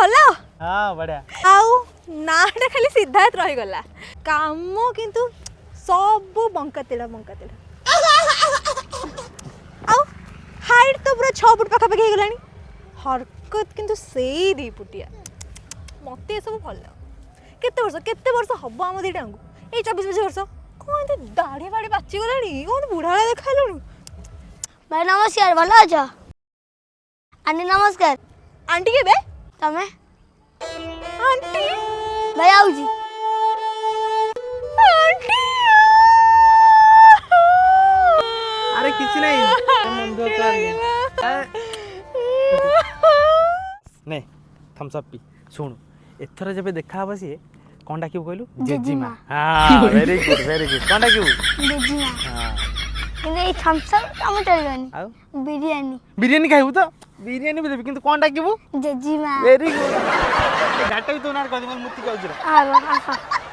भल हाँ बढ़िया आउ नाटा खाली सिद्धार्थ रही गला काम किंतु सब बंका तेड़ा आउ हाइट तो पूरा 6 फुट पाखा पाखी गलानी हरकत किंतु सेई 2 फुटिया मते सब भल केते वर्ष हब आम दीटा ए 24 वर्ष कौन तो दाढ़ी बाड़ी बाची गलानी कौन बुढ़ा देखा भाई नमस्कार भल अछ आंटी नमस्कार आंटी के बे तमे आंटी भाई आउजी आंटी अरे किसी नहीं नहीं थम्स अप पी सुन एथर जब देखा हबा सी कौन डाकिबू कहलु जेजीमा हां वेरी गुड कौन डाकिबू जेजीमा हां किंतु ए थम्स अप काम चलबनी आउ बिरयानी खाइबू तो बिरयानी भी देबी किंतु कौन डाकिबू जेजीमा वेरी गुड गाटा भी तो नार कदी मन मुत्ती कहू आ